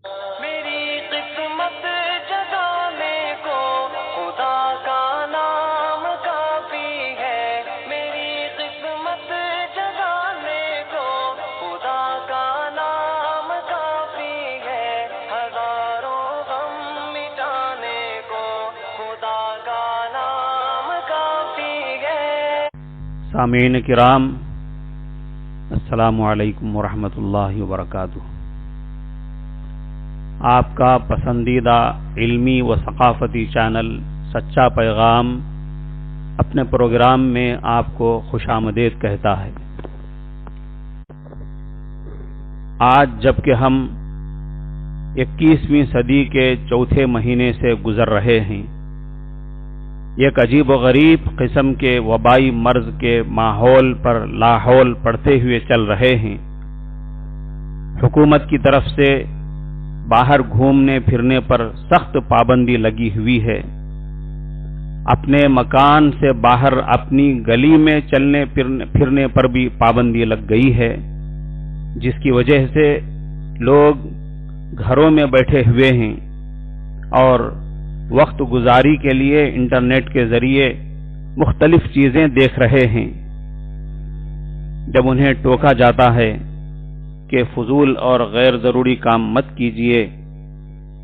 میری قسمت جگانے کو خدا کا نام کافی ہے، میری قسمت جگانے کو خدا کا نام کافی ہے، ہزاروں غم مٹانے کو خدا کا نام کافی ہے۔ سامعین کرام، السلام علیکم ورحمۃ اللہ وبرکاتہ۔ آپ کا پسندیدہ علمی و ثقافتی چینل سچا پیغام اپنے پروگرام میں آپ کو خوش آمدید کہتا ہے۔ آج جبکہ ہم 21ویں صدی کے چوتھے مہینے سے گزر رہے ہیں، ایک عجیب و غریب قسم کے وبائی مرض کے ماحول پر لاحول پڑھتے ہوئے چل رہے ہیں۔ حکومت کی طرف سے باہر گھومنے پھرنے پر سخت پابندی لگی ہوئی ہے۔ اپنے مکان سے باہر اپنی گلی میں چلنے پھرنے پر بھی پابندی لگ گئی ہے، جس کی وجہ سے لوگ گھروں میں بیٹھے ہوئے ہیں اور وقت گزاری کے لیے انٹرنیٹ کے ذریعے مختلف چیزیں دیکھ رہے ہیں۔ جب انہیں ٹوکا جاتا ہے کہ فضول اور غیر ضروری کام مت کیجیے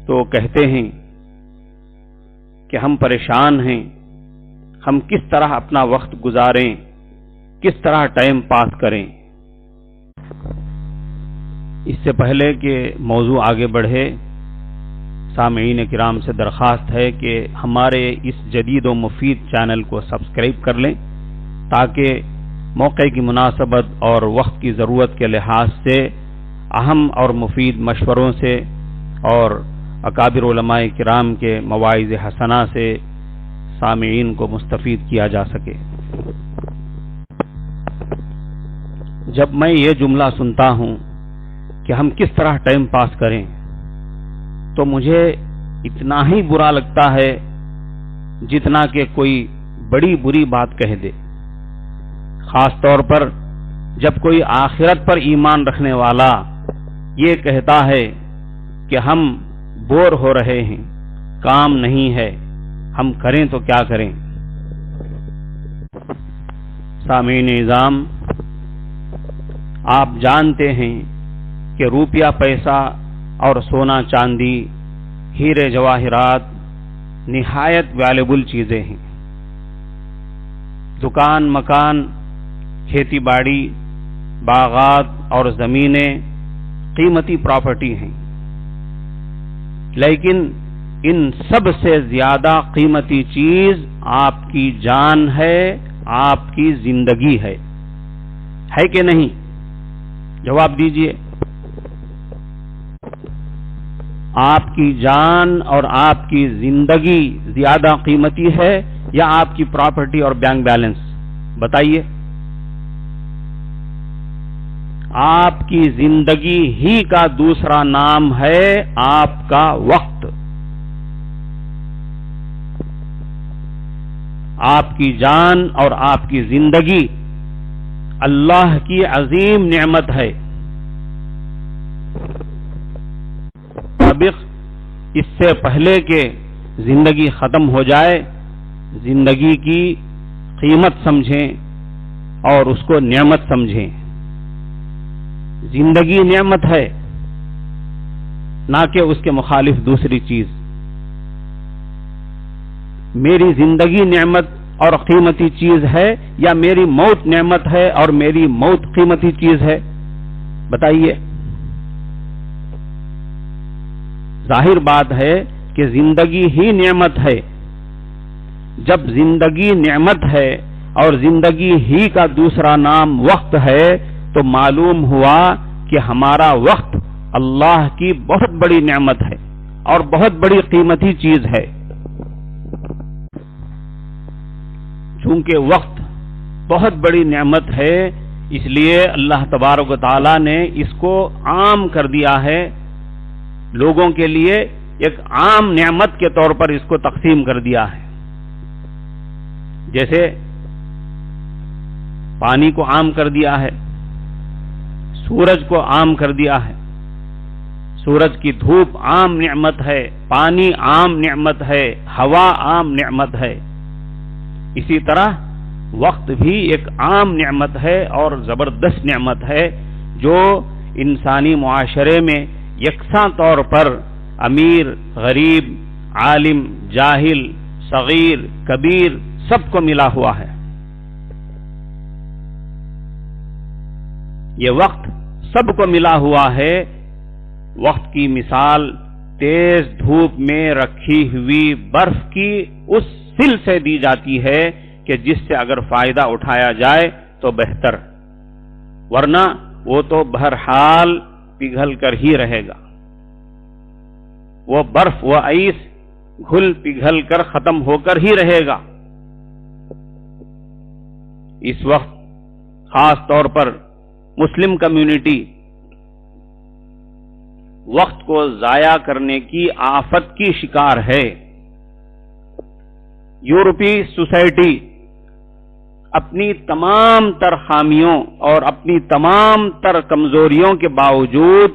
تو کہتے ہیں کہ ہم پریشان ہیں، ہم کس طرح اپنا وقت گزاریں، کس طرح ٹائم پاس کریں۔ اس سے پہلے کہ موضوع آگے بڑھے، سامعین کرام سے درخواست ہے کہ ہمارے اس جدید و مفید چینل کو سبسکرائب کر لیں تاکہ موقع کی مناسبت اور وقت کی ضرورت کے لحاظ سے اہم اور مفید مشوروں سے اور اکابر علماء کرام کے مواعظ حسنہ سے سامعین کو مستفید کیا جا سکے۔ جب میں یہ جملہ سنتا ہوں کہ ہم کس طرح ٹائم پاس کریں تو مجھے اتنا ہی برا لگتا ہے جتنا کہ کوئی بڑی بری بات کہہ دے، خاص طور پر جب کوئی آخرت پر ایمان رکھنے والا یہ کہتا ہے کہ ہم بور ہو رہے ہیں، کام نہیں ہے، ہم کریں تو کیا کریں۔ سامعین نظام، آپ جانتے ہیں کہ روپیہ پیسہ اور سونا چاندی، ہیرے جواہرات نہایت ویلیبل چیزیں ہیں۔ دکان مکان، کھیتی باڑی، باغات اور زمینیں قیمتی پراپرٹی ہیں، لیکن ان سب سے زیادہ قیمتی چیز آپ کی جان ہے، آپ کی زندگی ہے کہ نہیں؟ جواب دیجئے۔ آپ کی جان اور آپ کی زندگی زیادہ قیمتی ہے یا آپ کی پراپرٹی اور بینک بیلنس؟ بتائیے۔ آپ کی زندگی ہی کا دوسرا نام ہے آپ کا وقت۔ آپ کی جان اور آپ کی زندگی اللہ کی عظیم نعمت ہے۔ اس سے پہلے کہ زندگی ختم ہو جائے، زندگی کی قیمت سمجھیں اور اس کو نعمت سمجھیں۔ زندگی نعمت ہے، نہ کہ اس کے مخالف دوسری چیز۔ میری زندگی نعمت اور قیمتی چیز ہے یا میری موت نعمت ہے اور میری موت قیمتی چیز ہے؟ بتائیے۔ ظاہر بات ہے کہ زندگی ہی نعمت ہے۔ جب زندگی نعمت ہے اور زندگی ہی کا دوسرا نام وقت ہے تو معلوم ہوا کہ ہمارا وقت اللہ کی بہت بڑی نعمت ہے اور بہت بڑی قیمتی چیز ہے۔ چونکہ وقت بہت بڑی نعمت ہے، اس لیے اللہ تبارک و تعالی نے اس کو عام کر دیا ہے، لوگوں کے لیے ایک عام نعمت کے طور پر اس کو تقسیم کر دیا ہے۔ جیسے پانی کو عام کر دیا ہے، سورج کو عام کر دیا ہے، سورج کی دھوپ عام نعمت ہے، پانی عام نعمت ہے، ہوا عام نعمت ہے، اسی طرح وقت بھی ایک عام نعمت ہے اور زبردست نعمت ہے جو انسانی معاشرے میں یکساں طور پر امیر، غریب، عالم، جاہل، صغیر، کبیر سب کو ملا ہوا ہے۔ یہ وقت سب کو ملا ہوا ہے۔ وقت کی مثال تیز دھوپ میں رکھی ہوئی برف کی اس سل سے دی جاتی ہے کہ جس سے اگر فائدہ اٹھایا جائے تو بہتر، ورنہ وہ تو بہرحال پگھل کر ہی رہے گا۔ وہ برف، وہ آئس گھل پگھل کر ختم ہو کر ہی رہے گا۔ اس وقت خاص طور پر مسلم کمیونٹی وقت کو ضائع کرنے کی آفت کی شکار ہے۔ یورپی سوسائٹی اپنی تمام تر خامیوں اور اپنی تمام تر کمزوریوں کے باوجود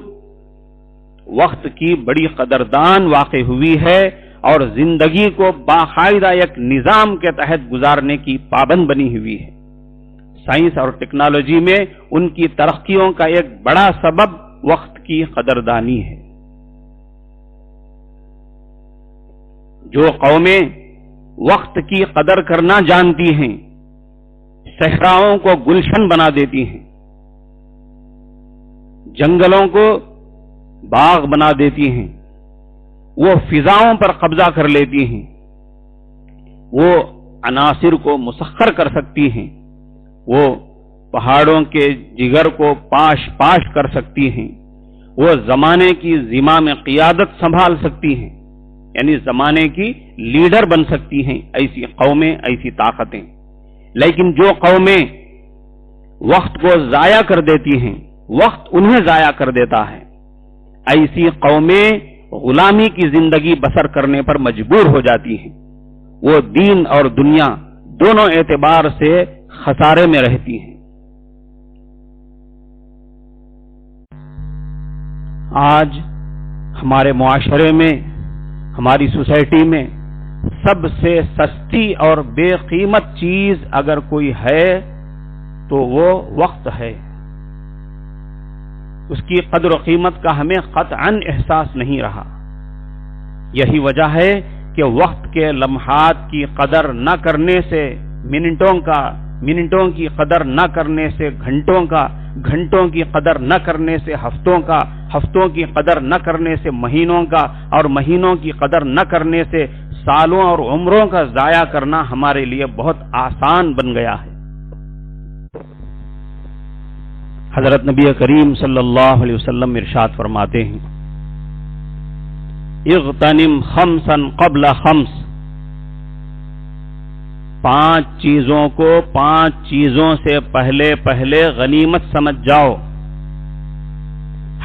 وقت کی بڑی قدردان واقع ہوئی ہے اور زندگی کو باقاعدہ ایک نظام کے تحت گزارنے کی پابند بنی ہوئی ہے۔ سائنس اور ٹیکنالوجی میں ان کی ترقیوں کا ایک بڑا سبب وقت کی قدردانی ہے۔ جو قومیں وقت کی قدر کرنا جانتی ہیں صحراؤں کو گلشن بنا دیتی ہیں، جنگلوں کو باغ بنا دیتی ہیں، وہ فضاؤں پر قبضہ کر لیتی ہیں، وہ عناصر کو مسخر کر سکتی ہیں، وہ پہاڑوں کے جگر کو پاش پاش کر سکتی ہیں، وہ زمانے کی زمام قیادت سنبھال سکتی ہیں، یعنی زمانے کی لیڈر بن سکتی ہیں ایسی قومیں، ایسی طاقتیں۔ لیکن جو قومیں وقت کو ضائع کر دیتی ہیں، وقت انہیں ضائع کر دیتا ہے، ایسی قومیں غلامی کی زندگی بسر کرنے پر مجبور ہو جاتی ہیں، وہ دین اور دنیا دونوں اعتبار سے خسارے میں رہتی ہیں۔ آج ہمارے معاشرے میں، ہماری سوسائٹی میں سب سے سستی اور بے قیمت چیز اگر کوئی ہے تو وہ وقت ہے۔ اس کی قدر و قیمت کا ہمیں قطعاً احساس نہیں رہا۔ یہی وجہ ہے کہ وقت کے لمحات کی قدر نہ کرنے سے منٹوں کی قدر نہ کرنے سے گھنٹوں کی قدر نہ کرنے سے ہفتوں کی قدر نہ کرنے سے مہینوں کا، اور مہینوں کی قدر نہ کرنے سے سالوں اور عمروں کا ضائع کرنا ہمارے لیے بہت آسان بن گیا ہے۔ حضرت نبی کریم صلی اللہ علیہ وسلم ارشاد فرماتے ہیں، اغتنم خمسا قبل خمس، 5 چیزوں کو 5 چیزوں سے پہلے غنیمت سمجھ جاؤ۔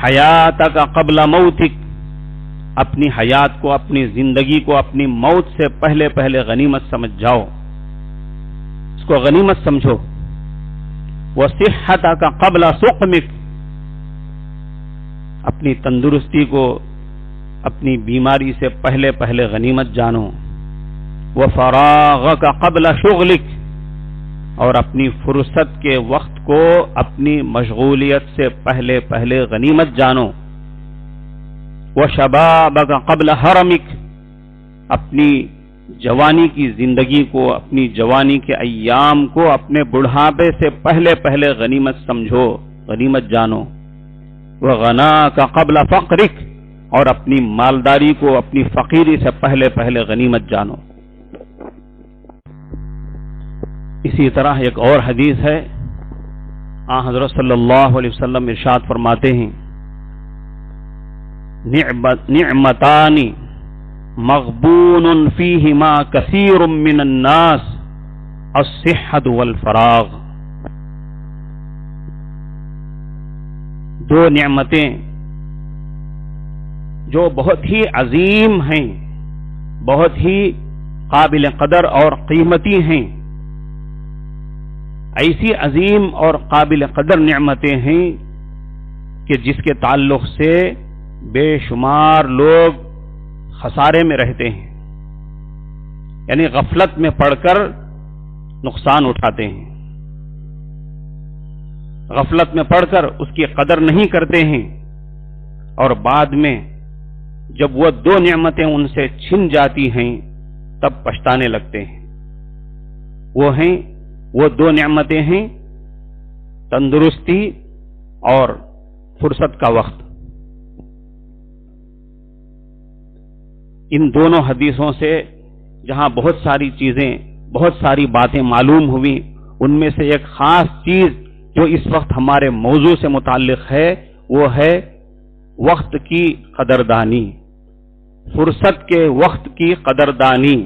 حیاتک قبل موتک، اپنی حیات کو، اپنی زندگی کو اپنی موت سے پہلے غنیمت سمجھ جاؤ، اس کو غنیمت سمجھو۔ وصحتک قبل سقمک، اپنی تندرستی کو اپنی بیماری سے پہلے غنیمت جانو۔ وفراغک قبل شغلک، اور اپنی فرصت کے وقت کو اپنی مشغولیت سے پہلے غنیمت جانو۔ وشبابک قبل حرمک، اپنی جوانی کی زندگی کو، اپنی جوانی کے ایام کو اپنے بڑھاپے سے پہلے غنیمت سمجھو، غنیمت جانو۔ وغناک قبل فقرک، اور اپنی مالداری کو اپنی فقیری سے پہلے غنیمت جانو۔ اسی طرح ایک اور حدیث ہے، آن حضرت صلی اللہ علیہ وسلم ارشاد فرماتے ہیں، نعمتان مغبون فیہما کثیر من الناس، الصحۃ والفراغ، 2 نعمتیں جو بہت ہی عظیم ہیں، بہت ہی قابل قدر اور قیمتی ہیں، ایسی عظیم اور قابل قدر نعمتیں ہیں کہ جس کے تعلق سے بے شمار لوگ خسارے میں رہتے ہیں، یعنی غفلت میں پڑ کر نقصان اٹھاتے ہیں، غفلت میں پڑ کر اس کی قدر نہیں کرتے ہیں، اور بعد میں جب وہ دو نعمتیں ان سے چھن جاتی ہیں تب پچھتانے لگتے ہیں۔ وہ دو نعمتیں ہیں تندرستی اور فرصت کا وقت۔ ان دونوں حدیثوں سے جہاں بہت ساری چیزیں، بہت ساری باتیں معلوم ہوئی، ان میں سے ایک خاص چیز جو اس وقت ہمارے موضوع سے متعلق ہے وہ ہے وقت کی قدردانی، فرصت کے وقت کی قدردانی،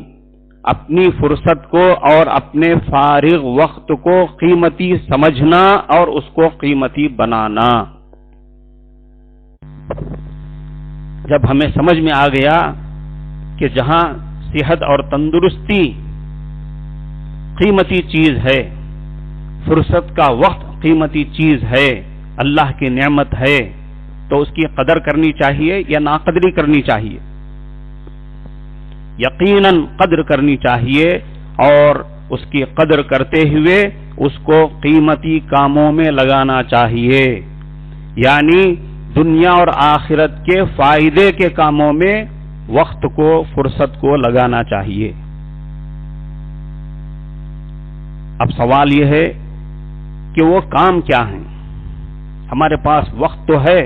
اپنی فرصت کو اور اپنے فارغ وقت کو قیمتی سمجھنا اور اس کو قیمتی بنانا۔ جب ہمیں سمجھ میں آ گیا کہ جہاں صحت اور تندرستی قیمتی چیز ہے، فرصت کا وقت قیمتی چیز ہے، اللہ کی نعمت ہے، تو اس کی قدر کرنی چاہیے یا ناقدری کرنی چاہیے؟ یقیناً قدر کرنی چاہیے، اور اس کی قدر کرتے ہوئے اس کو قیمتی کاموں میں لگانا چاہیے، یعنی دنیا اور آخرت کے فائدے کے کاموں میں وقت کو، فرصت کو لگانا چاہیے۔ اب سوال یہ ہے کہ وہ کام کیا ہیں؟ ہمارے پاس وقت تو ہے،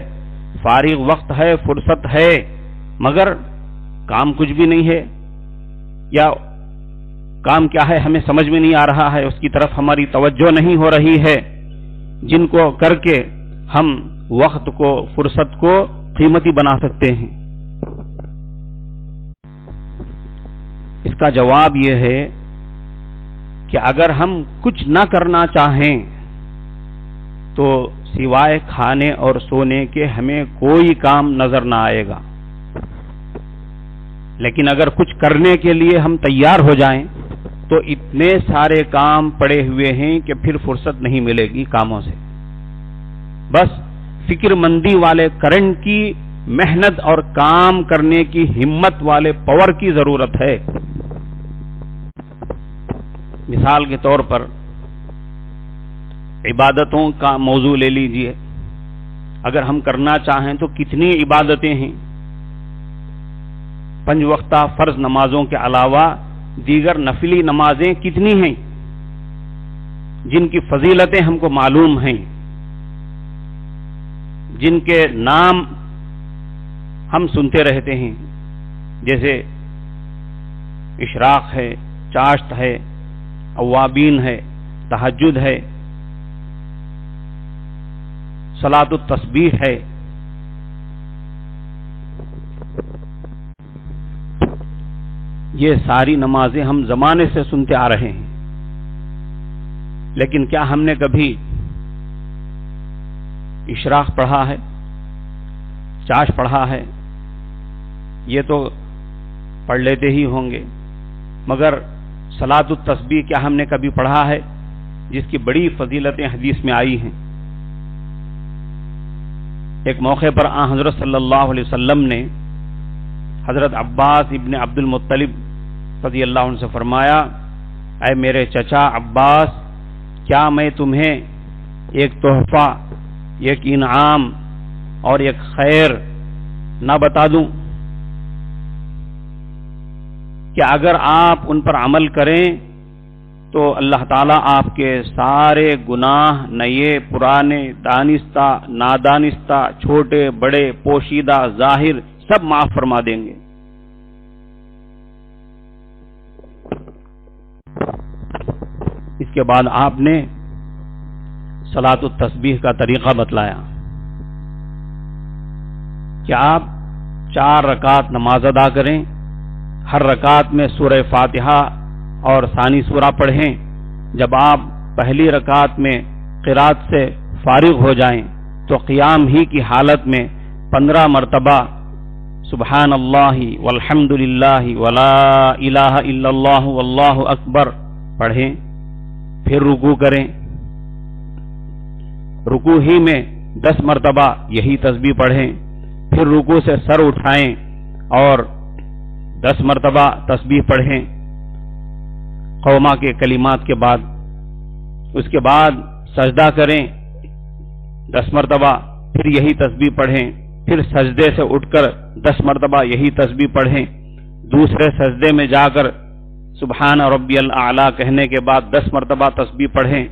فارغ وقت ہے، فرصت ہے، مگر کام کچھ بھی نہیں ہے، یا کام کیا ہے ہمیں سمجھ میں نہیں آ رہا ہے، اس کی طرف ہماری توجہ نہیں ہو رہی ہے، جن کو کر کے ہم وقت کو، فرصت کو قیمتی بنا سکتے ہیں۔ اس کا جواب یہ ہے کہ اگر ہم کچھ نہ کرنا چاہیں تو سوائے کھانے اور سونے کے ہمیں کوئی کام نظر نہ آئے گا، لیکن اگر کچھ کرنے کے لیے ہم تیار ہو جائیں تو اتنے سارے کام پڑے ہوئے ہیں کہ پھر فرصت نہیں ملے گی کاموں سے۔ بس فکر مندی والے کرنٹ کی، محنت اور کام کرنے کی ہمت والے پاور کی ضرورت ہے۔ مثال کے طور پر عبادتوں کا موضوع لے لیجئے، اگر ہم کرنا چاہیں تو کتنی عبادتیں ہیں، 5 وقتہ فرض نمازوں کے علاوہ دیگر نفلی نمازیں کتنی ہیں جن کی فضیلتیں ہم کو معلوم ہیں، جن کے نام ہم سنتے رہتے ہیں، جیسے اشراق ہے، چاشت ہے، اوابین ہے، تہجد ہے، صلاۃ التسبیح ہے۔ یہ ساری نمازیں ہم زمانے سے سنتے آ رہے ہیں، لیکن کیا ہم نے کبھی اشراق پڑھا ہے، چاش پڑھا ہے؟ یہ تو پڑھ لیتے ہی ہوں گے، مگر صلاۃ التسبیح کیا ہم نے کبھی پڑھا ہے، جس کی بڑی فضیلتیں حدیث میں آئی ہیں؟ ایک موقع پر آن حضرت صلی اللہ علیہ وسلم نے حضرت عباس ابن عبد المطلب رضی اللہ عنہ سے فرمایا، اے میرے چچا عباس، کیا میں تمہیں ایک تحفہ، ایک انعام اور ایک خیر نہ بتا دوں کہ اگر آپ ان پر عمل کریں تو اللہ تعالیٰ آپ کے سارے گناہ، نئے پرانے، دانستہ نادانستہ، چھوٹے بڑے، پوشیدہ ظاہر، سب معاف فرما دیں گے؟ اس کے بعد آپ نے صلاۃ التسبیح کا طریقہ بتلایا کہ آپ 4 رکعت نماز ادا کریں، ہر رکعت میں سورہ فاتحہ اور ثانی سورہ پڑھیں، جب آپ پہلی رکعت میں قرات سے فارغ ہو جائیں تو قیام ہی کی حالت میں 15 مرتبہ سبحان اللہ والحمد للہ ولا الہ الا اللہ واللہ اکبر پڑھیں، پھر رکوع کریں، رکوع ہی میں 10 مرتبہ یہی تسبیح پڑھیں، پھر رکوع سے سر اٹھائیں اور 10 مرتبہ تسبیح پڑھیں قوما کے کلمات کے بعد. اس کے بعد سجدہ کریں 10 مرتبہ، پھر یہی تسبیح پڑھیں. پھر سجدے سے اٹھ کر 10 مرتبہ یہی تسبیح پڑھیں. دوسرے سجدے میں جا کر سبحان ربی الاعلی کہنے کے بعد 10 مرتبہ تسبیح پڑھیں.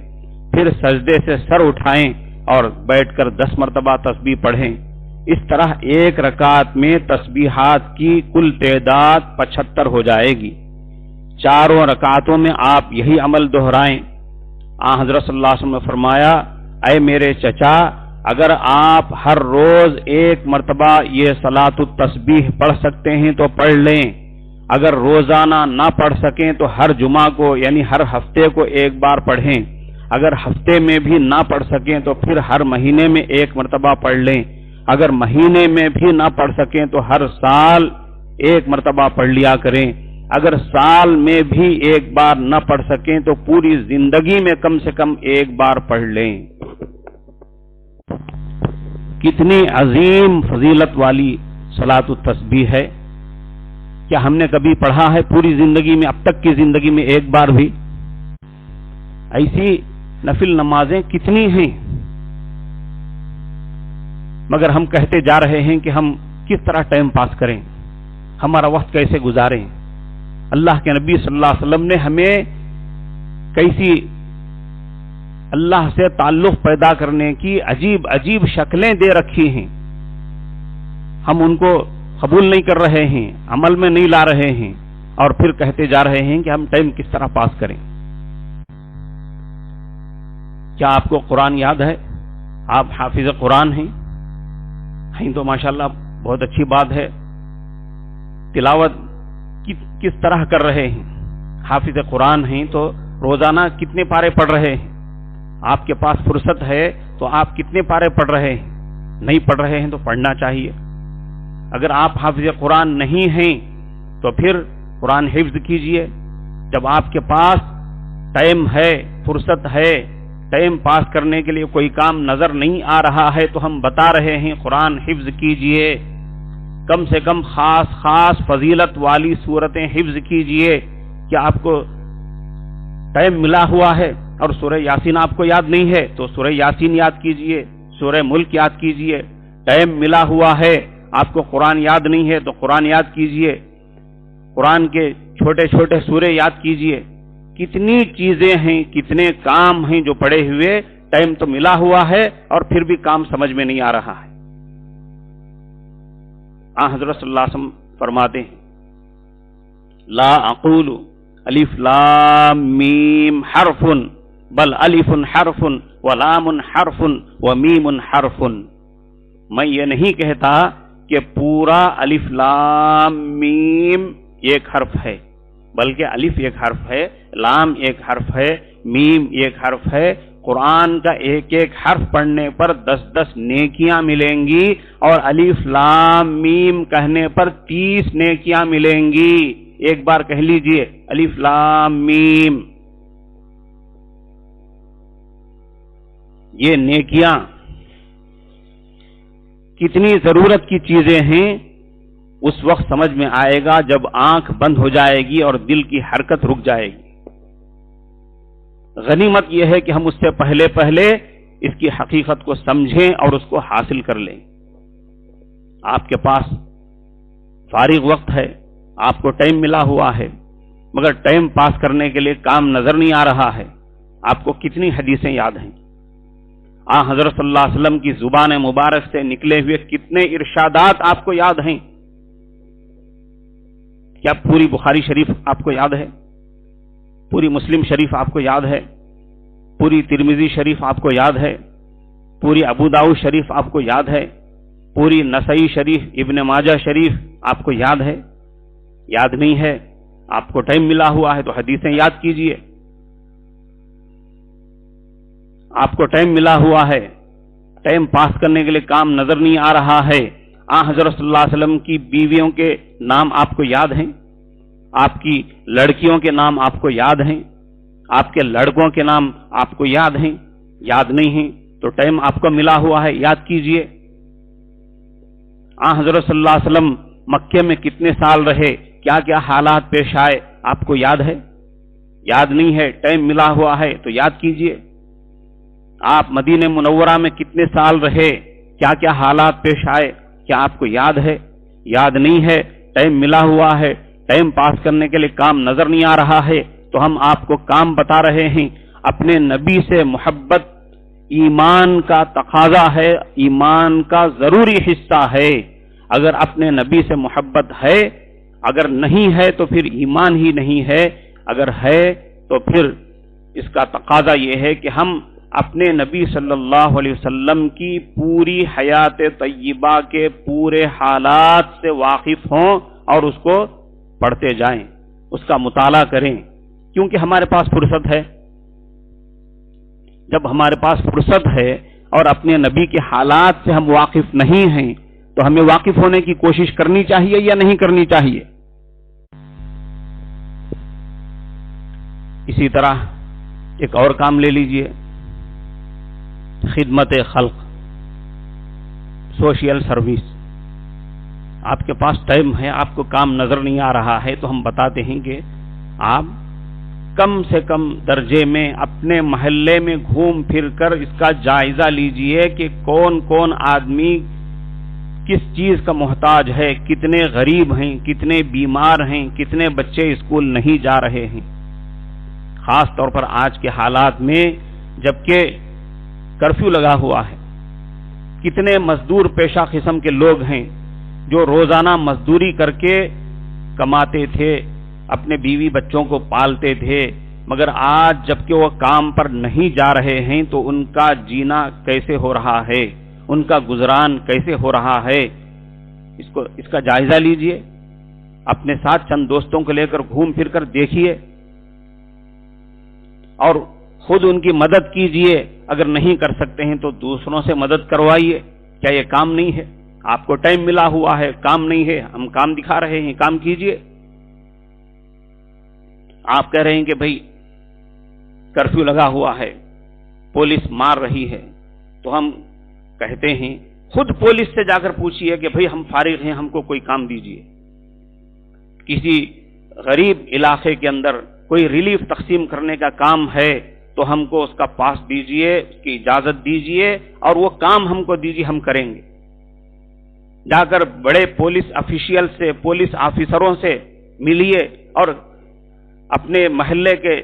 پھر سجدے سے سر اٹھائیں اور بیٹھ کر 10 مرتبہ تسبیح پڑھیں. اس طرح ایک رکعت میں تسبیحات کی کل تعداد 75 ہو جائے گی. چاروں رکعتوں میں آپ یہی عمل دہرائیں. حضرت صلی اللہ علیہ وسلم نے فرمایا، اے میرے چچا، اگر آپ ہر روز ایک مرتبہ یہ صلاۃ التسبیح پڑھ سکتے ہیں تو پڑھ لیں. اگر روزانہ نہ پڑھ سکیں تو ہر جمعہ کو یعنی ہر ہفتے کو ایک بار پڑھیں. اگر ہفتے میں بھی نہ پڑھ سکیں تو پھر ہر مہینے میں ایک مرتبہ پڑھ لیں. اگر مہینے میں بھی نہ پڑھ سکیں تو ہر سال ایک مرتبہ پڑھ لیا کریں. اگر سال میں بھی ایک بار نہ پڑھ سکیں تو پوری زندگی میں کم سے کم ایک بار پڑھ لیں. کتنی عظیم فضیلت والی صلاۃ التسبیح ہے. کیا ہم نے کبھی پڑھا ہے پوری زندگی میں، اب تک کی زندگی میں ایک بار بھی؟ ایسی نفل نمازیں کتنی ہیں، مگر ہم کہتے جا رہے ہیں کہ ہم کس طرح ٹائم پاس کریں، ہمارا وقت کیسے گزاریں. اللہ کے نبی صلی اللہ علیہ وسلم نے ہمیں کیسی اللہ سے تعلق پیدا کرنے کی عجیب عجیب شکلیں دے رکھی ہیں. ہم ان کو قبول نہیں کر رہے ہیں، عمل میں نہیں لا رہے ہیں، اور پھر کہتے جا رہے ہیں کہ ہم ٹائم کس طرح پاس کریں. کیا آپ کو قرآن یاد ہے؟ آپ حافظ قرآن ہیں تو ماشاءاللہ بہت اچھی بات ہے. تلاوت کس طرح کر رہے ہیں؟ حافظ قرآن ہیں تو روزانہ کتنے پارے پڑھ رہے ہیں؟ آپ کے پاس فرصت ہے تو آپ کتنے پارے پڑھ رہے ہیں؟ نہیں پڑھ رہے ہیں تو پڑھنا چاہیے. اگر آپ حافظ قرآن نہیں ہیں تو پھر قرآن حفظ کیجئے. جب آپ کے پاس ٹائم ہے، فرصت ہے، ٹائم پاس کرنے کے لیے کوئی کام نظر نہیں آ رہا ہے تو ہم بتا رہے ہیں قرآن حفظ کیجئے. کم سے کم خاص فضیلت والی صورتیں حفظ کیجئے. کیا آپ کو ٹائم ملا ہوا ہے اور سورہ یاسین آپ کو یاد نہیں ہے تو سورہ یاسین یاد کیجئے، سورہ ملک یاد کیجئے. ٹائم ملا ہوا ہے، آپ کو قرآن یاد نہیں ہے تو قرآن یاد کیجئے، قرآن کے چھوٹے چھوٹے سورے یاد کیجئے. کتنی چیزیں ہیں، کتنے کام ہیں جو پڑے ہوئے، ٹائم تو ملا ہوا ہے اور پھر بھی کام سمجھ میں نہیں آ رہا ہے. حضرت صلی اللہ علیہ وسلم فرماتے ہیں، لا اقول الف لام میم حرف بل الف حرف ولام حرف ومیم حرف. میں یہ نہیں کہتا کہ پورا الف لام میم ایک حرف ہے، بلکہ الف ایک حرف ہے، لام ایک حرف ہے، میم ایک حرف ہے. قرآن کا ایک ایک حرف پڑھنے پر 10 نیکیاں ملیں گی اور الف لام میم کہنے پر 30 نیکیاں ملیں گی. ایک بار کہہ لیجئے الف لام میم. یہ نیکیاں کتنی ضرورت کی چیزیں ہیں اس وقت سمجھ میں آئے گا جب آنکھ بند ہو جائے گی اور دل کی حرکت رک جائے گی. غنیمت یہ ہے کہ ہم اس سے پہلے اس کی حقیقت کو سمجھیں اور اس کو حاصل کر لیں. آپ کے پاس فارغ وقت ہے، آپ کو ٹائم ملا ہوا ہے، مگر ٹائم پاس کرنے کے لیے کام نظر نہیں آ رہا ہے. آپ کو کتنی حدیثیں یاد ہیں؟ حضرت صلی اللہ علیہ وسلم کی زبان مبارک سے نکلے ہوئے کتنے ارشادات آپ کو یاد ہیں؟ کیا پوری بخاری شریف آپ کو یاد ہے؟ پوری مسلم شریف آپ کو یاد ہے؟ پوری ترمذی شریف آپ کو یاد ہے؟ پوری ابو داؤد شریف آپ کو یاد ہے؟ پوری نسائی شریف، ابن ماجہ شریف آپ کو یاد ہے؟ یاد نہیں ہے. آپ کو ٹائم ملا ہوا ہے تو حدیثیں یاد کیجئے. آپ کو ٹائم ملا ہوا ہے، ٹائم پاس کرنے کے لیے کام نظر نہیں آ رہا ہے. حضرت صلی اللہ علیہ وسلم کی بیویوں کے نام آپ کو یاد ہیں؟ آپ کی لڑکیوں کے نام آپ کو یاد ہیں؟ آپ کے لڑکوں کے نام آپ کو یاد ہیں؟ یاد نہیں ہیں تو ٹائم آپ کو ملا ہوا ہے، یاد کیجئے. حضرت صلی اللہ علیہ وسلم مکے میں کتنے سال رہے، کیا کیا حالات پیش آئے، آپ کو یاد ہے؟ یاد نہیں ہے، ٹائم ملا ہوا ہے تو یاد کیجئے۔ آپ مدینہ منورہ میں کتنے سال رہے، کیا کیا حالات پیش آئے، کیا آپ کو یاد ہے؟ یاد نہیں ہے، ٹائم ملا ہوا ہے، ٹائم پاس کرنے کے لیے کام نظر نہیں آ رہا ہے، تو ہم آپ کو کام بتا رہے ہیں۔ اپنے نبی سے محبت ایمان کا تقاضا ہے، ایمان کا ضروری حصہ ہے۔ اگر اپنے نبی سے محبت ہے، اگر نہیں ہے تو پھر ایمان ہی نہیں ہے، اگر ہے تو پھر اس کا تقاضا یہ ہے کہ ہم اپنے نبی صلی اللہ علیہ وسلم کی پوری حیات طیبہ کے پورے حالات سے واقف ہوں اور اس کو پڑھتے جائیں، اس کا مطالعہ کریں، کیونکہ ہمارے پاس فرصت ہے۔ جب ہمارے پاس فرصت ہے اور اپنے نبی کے حالات سے ہم واقف نہیں ہیں تو ہمیں واقف ہونے کی کوشش کرنی چاہیے یا نہیں کرنی چاہیے؟ اسی طرح ایک اور کام لے لیجئے، خدمت خلق، سوشل سروس۔ آپ کے پاس ٹائم ہے، آپ کو کام نظر نہیں آ رہا ہے تو ہم بتاتے ہیں کہ آپ کم سے کم درجے میں اپنے محلے میں گھوم پھر کر اس کا جائزہ لیجئے کہ کون کون آدمی کس چیز کا محتاج ہے، کتنے غریب ہیں، کتنے بیمار ہیں، کتنے بچے اسکول نہیں جا رہے ہیں۔ خاص طور پر آج کے حالات میں جبکہ کرفیو لگا ہوا ہے، کتنے مزدور پیشہ قسم کے لوگ ہیں جو روزانہ مزدوری کر کے کماتے تھے، اپنے بیوی بچوں کو پالتے تھے، مگر آج جبکہ وہ کام پر نہیں جا رہے ہیں تو ان کا جینا کیسے ہو رہا ہے، ان کا گزران کیسے ہو رہا ہے، اس کا جائزہ لیجئے۔ اپنے ساتھ چند دوستوں کو لے کر گھوم پھر کر دیکھیے اور خود ان کی مدد کیجئے، اگر نہیں کر سکتے ہیں تو دوسروں سے مدد کروائیے۔ کیا یہ کام نہیں ہے؟ آپ کو ٹائم ملا ہوا ہے، کام نہیں ہے، ہم کام دکھا رہے ہیں، کام کیجئے۔ آپ کہہ رہے ہیں کہ بھئی کرفیو لگا ہوا ہے، پولیس مار رہی ہے، تو ہم کہتے ہیں خود پولیس سے جا کر پوچھئے کہ بھئی ہم فارغ ہیں، ہم کو کوئی کام دیجئے۔ کسی غریب علاقے کے اندر کوئی ریلیف تقسیم کرنے کا کام ہے تو ہم کو اس کا پاس دیجئے، اس کی اجازت دیجئے اور وہ کام ہم کو دیجئے، ہم کریں گے۔ جا کر بڑے پولیس افیشیل سے، پولیس آفیسروں سے ملیے اور اپنے محلے کے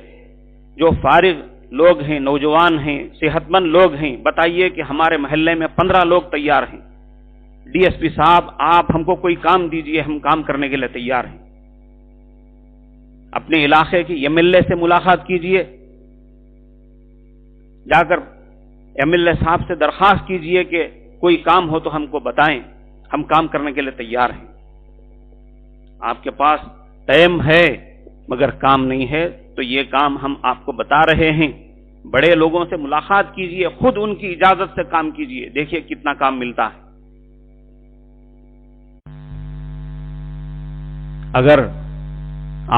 جو فارغ لوگ ہیں، نوجوان ہیں، صحت مند لوگ ہیں، بتائیے کہ ہمارے محلے میں 15 لوگ تیار ہیں، ڈی ایس پی صاحب آپ ہم کو کوئی کام دیجئے، ہم کام کرنے کے لیے تیار ہیں۔ اپنے علاقے کی ایم ایل اے سے ملاقات کیجئے، جا کر ایم ایل اے صاحب سے درخواست کیجئے کہ کوئی کام ہو تو ہم کو بتائیں، ہم کام کرنے کے لیے تیار ہیں۔ آپ کے پاس ٹائم ہے مگر کام نہیں ہے تو یہ کام ہم آپ کو بتا رہے ہیں۔ بڑے لوگوں سے ملاقات کیجئے، خود ان کی اجازت سے کام کیجئے، دیکھیے کتنا کام ملتا ہے۔ اگر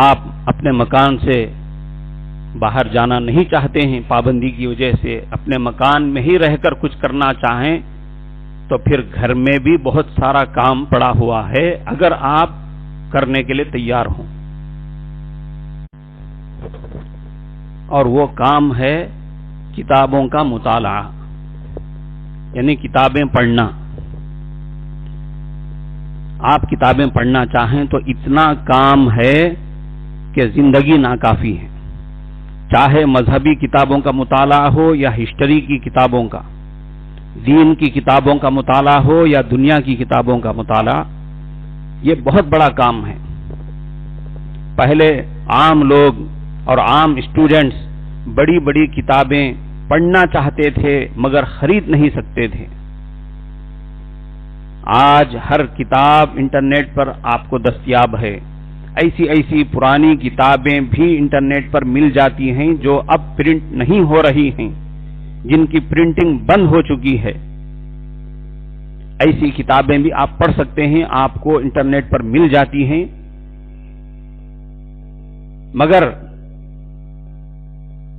آپ اپنے مکان سے باہر جانا نہیں چاہتے ہیں پابندی کی وجہ سے، اپنے مکان میں ہی رہ کر کچھ کرنا چاہیں تو پھر گھر میں بھی بہت سارا کام پڑا ہوا ہے، اگر آپ کرنے کے لیے تیار ہوں۔ اور وہ کام ہے کتابوں کا مطالعہ، یعنی کتابیں پڑھنا۔ آپ کتابیں پڑھنا چاہیں تو اتنا کام ہے کہ زندگی ناکافی ہے، چاہے مذہبی کتابوں کا مطالعہ ہو یا ہسٹری کی کتابوں کا، دین کی کتابوں کا مطالعہ ہو یا دنیا کی کتابوں کا مطالعہ، یہ بہت بڑا کام ہے۔ پہلے عام لوگ اور عام اسٹوڈنٹس بڑی بڑی کتابیں پڑھنا چاہتے تھے مگر خرید نہیں سکتے تھے۔ آج ہر کتاب انٹرنیٹ پر آپ کو دستیاب ہے، ایسی پرانی کتابیں بھی انٹرنیٹ پر مل جاتی ہیں جو اب پرنٹ نہیں ہو رہی ہیں، جن کی پرنٹنگ بند ہو چکی ہے۔ ایسی کتابیں بھی آپ پڑھ سکتے ہیں، آپ کو انٹرنیٹ پر مل جاتی ہیں، مگر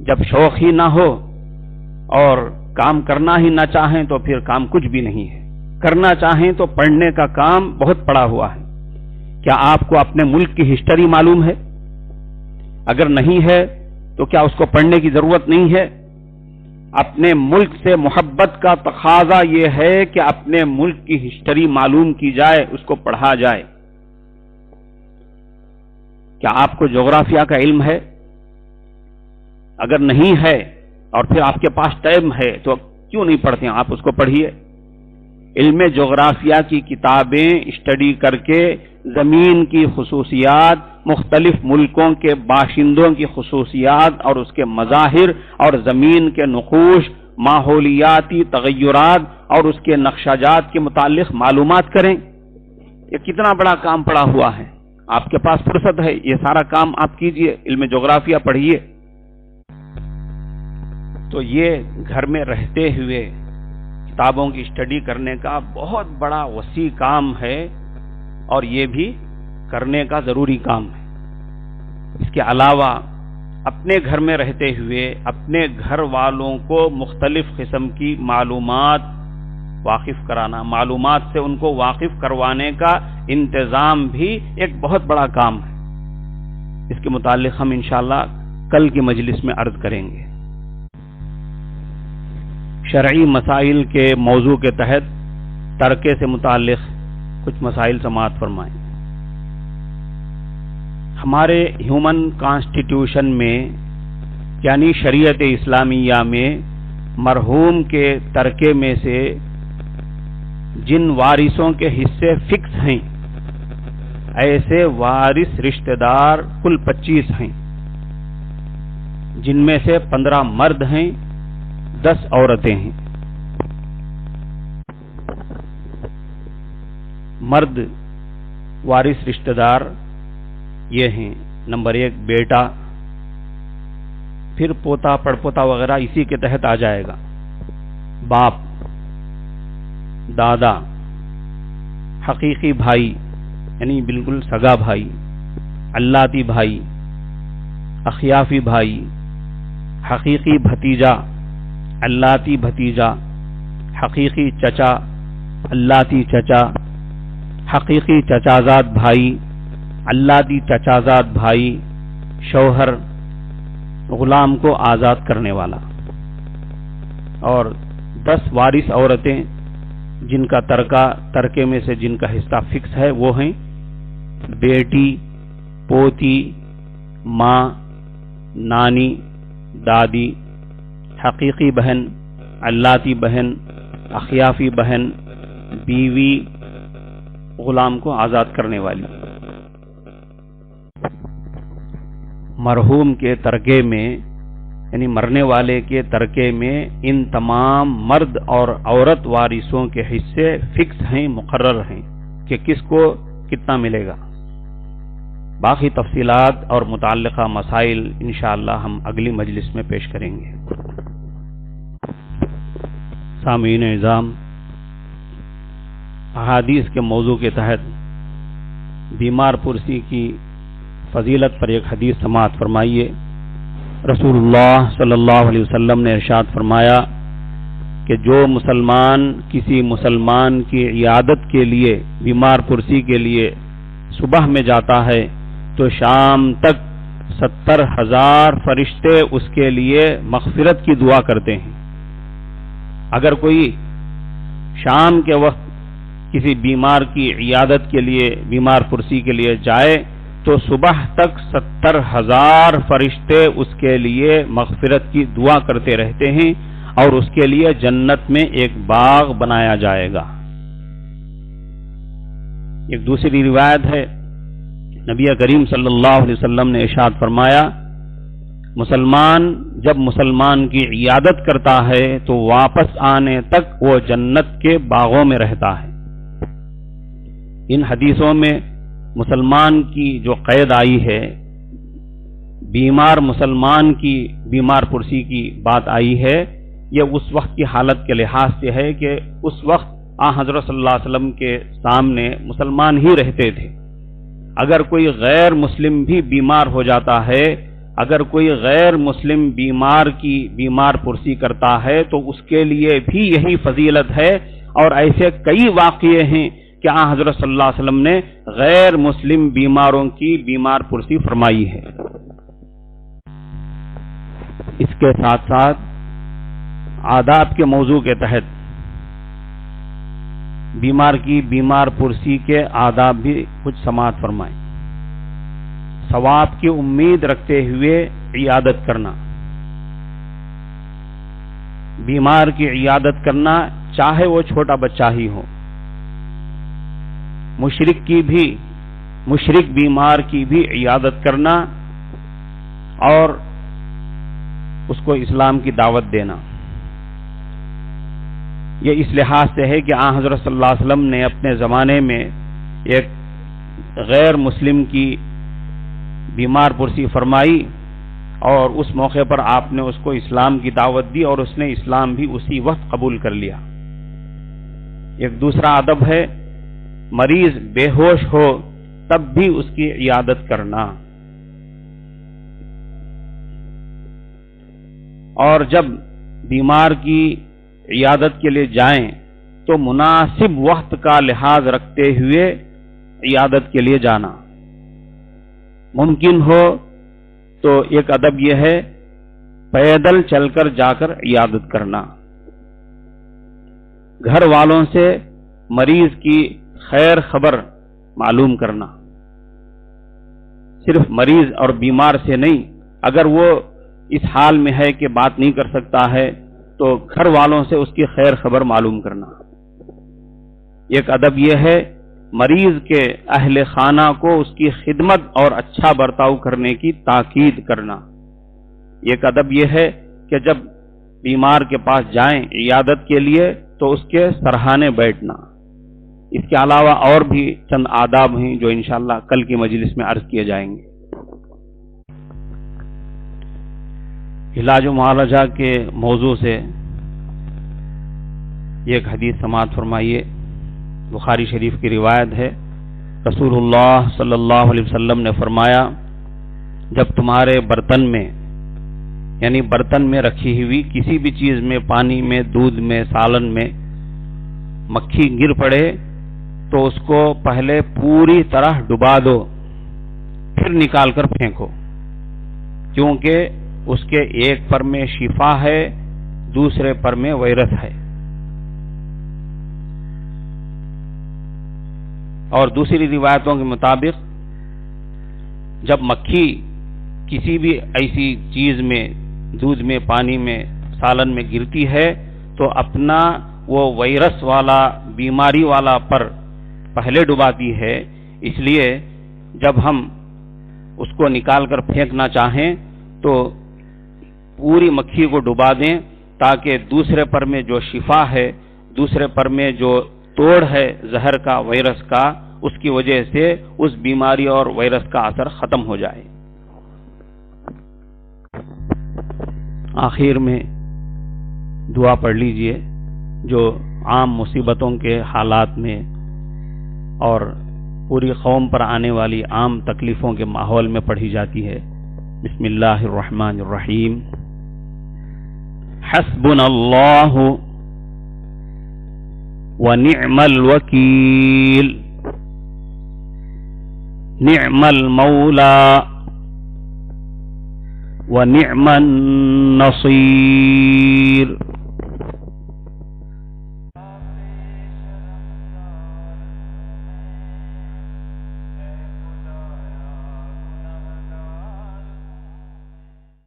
جب شوق ہی نہ ہو اور کام کرنا ہی نہ چاہیں تو پھر کام کچھ بھی نہیں ہے۔ کرنا چاہیں تو پڑھنے کا کام بہت پڑا ہوا ہے۔ کیا آپ کو اپنے ملک کی ہسٹری معلوم ہے؟ اگر نہیں ہے تو کیا اس کو پڑھنے کی ضرورت نہیں ہے؟ اپنے ملک سے محبت کا تقاضا یہ ہے کہ اپنے ملک کی ہسٹری معلوم کی جائے، اس کو پڑھا جائے۔ کیا آپ کو جغرافیہ کا علم ہے؟ اگر نہیں ہے اور پھر آپ کے پاس ٹائم ہے تو کیوں نہیں پڑھتے ہیں؟ آپ اس کو پڑھیے۔ علم جغرافیہ کی کتابیں اسٹڈی کر کے زمین کی خصوصیات، مختلف ملکوں کے باشندوں کی خصوصیات اور اس کے مظاہر اور زمین کے نقوش، ماحولیاتی تغیرات اور اس کے نقشہ جات کے متعلق معلومات کریں۔ یہ کتنا بڑا کام پڑا ہوا ہے۔ آپ کے پاس فرصت ہے، یہ سارا کام آپ کیجئے، علم جغرافیہ پڑھیے۔ تو یہ گھر میں رہتے ہوئے کتابوں کی اسٹڈی کرنے کا بہت بڑا وسیع کام ہے، اور یہ بھی کرنے کا ضروری کام ہے۔ اس کے علاوہ اپنے گھر میں رہتے ہوئے اپنے گھر والوں کو مختلف قسم کی معلومات واقف کرانا، معلومات سے ان کو واقف کروانے کا انتظام بھی ایک بہت بڑا کام ہے۔ اس کے متعلق ہم انشاءاللہ کل کی مجلس میں عرض کریں گے۔ شرعی مسائل کے موضوع کے تحت ترکے سے متعلق کچھ مسائل سماعت فرمائیں۔ ہمارے ہیومن کانسٹیٹیوشن میں یعنی شریعت اسلامیہ میں مرحوم کے ترکے میں سے جن وارثوں کے حصے فکس ہیں، ایسے وارث رشتہ دار کل 25 ہیں، جن میں سے 15 مرد ہیں، 10 عورتیں ہیں۔ مرد وارث رشتہ دار یہ ہیں: نمبر 1 بیٹا، پھر پوتا پڑپوتا وغیرہ اسی کے تحت آ جائے گا، باپ، دادا، حقیقی بھائی یعنی بالکل سگا بھائی، علاتی بھائی، اخیافی بھائی، حقیقی بھتیجا، علاتی بھتیجا، حقیقی چچا، علاتی چچا، حقیقی چچازاد بھائی، علاتی چچازاد بھائی، شوہر، غلام کو آزاد کرنے والا، اور 10 وارث عورتیں جن کا ترکے میں سے جن کا حصہ فکس ہے وہ ہیں: بیٹی، پوتی، ماں، نانی، دادی، حقیقی بہن، علاتی بہن، اخیافی بہن، بیوی، غلام کو آزاد کرنے والی۔ مرحوم کے ترکے میں یعنی مرنے والے کے ترکے میں ان تمام مرد اور عورت وارثوں کے حصے فکس ہیں، مقرر ہیں کہ کس کو کتنا ملے گا۔ باقی تفصیلات اور متعلقہ مسائل انشاءاللہ ہم اگلی مجلس میں پیش کریں گے۔ سامعین اعظام، احادیث کے موضوع کے تحت بیمار پرسی کی فضیلت پر ایک حدیث سماعت فرمائیے۔ رسول اللہ صلی اللہ علیہ وسلم نے ارشاد فرمایا کہ جو مسلمان کسی مسلمان کی عیادت کے لیے، بیمار پرسی کے لیے صبح میں جاتا ہے تو شام تک 70,000 فرشتے اس کے لیے مغفرت کی دعا کرتے ہیں۔ اگر کوئی شام کے وقت کسی بیمار کی عیادت کے لیے، بیمار پرسی کے لیے جائے تو صبح تک 70,000 فرشتے اس کے لیے مغفرت کی دعا کرتے رہتے ہیں، اور اس کے لیے جنت میں ایک باغ بنایا جائے گا۔ ایک دوسری روایت ہے، نبی کریم صلی اللہ علیہ وسلم نے ارشاد فرمایا، مسلمان جب مسلمان کی عیادت کرتا ہے تو واپس آنے تک وہ جنت کے باغوں میں رہتا ہے۔ ان حدیثوں میں مسلمان کی جو قید آئی ہے، بیمار مسلمان کی بیمار پرسی کی بات آئی ہے، یہ اس وقت کی حالت کے لحاظ سے ہے کہ اس وقت حضرت صلی اللہ علیہ وسلم کے سامنے مسلمان ہی رہتے تھے۔ اگر کوئی غیر مسلم بھی بیمار ہو جاتا ہے اگر کوئی غیر مسلم بیمار پرسی کرتا ہے تو اس کے لیے بھی یہی فضیلت ہے، اور ایسے کئی واقعے ہیں کہ حضرت صلی اللہ علیہ وسلم نے غیر مسلم بیماروں کی بیمار پرسی فرمائی ہے۔ اس کے ساتھ ساتھ آداب کے موضوع کے تحت بیمار کی بیمار پرسی کے آداب بھی کچھ سماعت فرمائیں۔ ثواب کی امید رکھتے ہوئے عیادت کرنا، بیمار کی عیادت کرنا چاہے وہ چھوٹا بچہ ہی ہو، مشرک بیمار کی بھی عیادت کرنا اور اس کو اسلام کی دعوت دینا، یہ اس لحاظ سے ہے کہ حضرت صلی اللہ علیہ وسلم نے اپنے زمانے میں ایک غیر مسلم کی بیمار پرسی فرمائی، اور اس موقع پر آپ نے اس کو اسلام کی دعوت دی اور اس نے اسلام بھی اسی وقت قبول کر لیا۔ ایک دوسرا ادب ہے مریض بے ہوش ہو تب بھی اس کی عیادت کرنا، اور جب بیمار کی عیادت کے لیے جائیں تو مناسب وقت کا لحاظ رکھتے ہوئے عیادت کے لیے جانا۔ ممکن ہو تو ایک ادب یہ ہے پیدل چل کر جا کر عیادت کرنا، گھر والوں سے مریض کی خیر خبر معلوم کرنا، صرف مریض اور بیمار سے نہیں، اگر وہ اس حال میں ہے کہ بات نہیں کر سکتا ہے تو گھر والوں سے اس کی خیر خبر معلوم کرنا۔ ایک ادب یہ ہے مریض کے اہل خانہ کو اس کی خدمت اور اچھا برتاؤ کرنے کی تاکید کرنا۔ ایک ادب یہ ہے کہ جب بیمار کے پاس جائیں عیادت کے لیے تو اس کے سرہانے بیٹھنا۔ اس کے علاوہ اور بھی چند آداب ہیں جو انشاءاللہ کل کی مجلس میں عرض کیے جائیں گے۔ علاج و معالجہ کے موضوع سے ایک حدیث سماعت فرمائیے، بخاری شریف کی روایت ہے، رسول اللہ صلی اللہ علیہ وسلم نے فرمایا جب تمہارے برتن میں یعنی برتن میں رکھی ہوئی کسی بھی چیز میں، پانی میں، دودھ میں، سالن میں مکھی گر پڑے تو اس کو پہلے پوری طرح ڈبا دو، پھر نکال کر پھینکو، کیونکہ اس کے ایک پر میں شفا ہے، دوسرے پر میں وائرس ہے۔ اور دوسری روایتوں کے مطابق جب مکھی کسی بھی ایسی چیز میں، دودھ میں، پانی میں، سالن میں گرتی ہے تو اپنا وہ وائرس والا، بیماری والا پر پہلے ڈباتی ہے، اس لیے جب ہم اس کو نکال کر پھینکنا چاہیں تو پوری مکھی کو ڈبا دیں تاکہ دوسرے پر میں جو شفا ہے، دوسرے پر میں جو توڑ ہے زہر کا، وائرس کا، اس کی وجہ سے اس بیماری اور وائرس کا اثر ختم ہو جائے۔ آخر میں دعا پڑھ لیجئے جو عام مصیبتوں کے حالات میں اور پوری قوم پر آنے والی عام تکلیفوں کے ماحول میں پڑھی جاتی ہے۔ بسم اللہ الرحمن الرحیم۔ حسبنا اللہ ونعم الوکیل، نعم المولا ونعم النصیر۔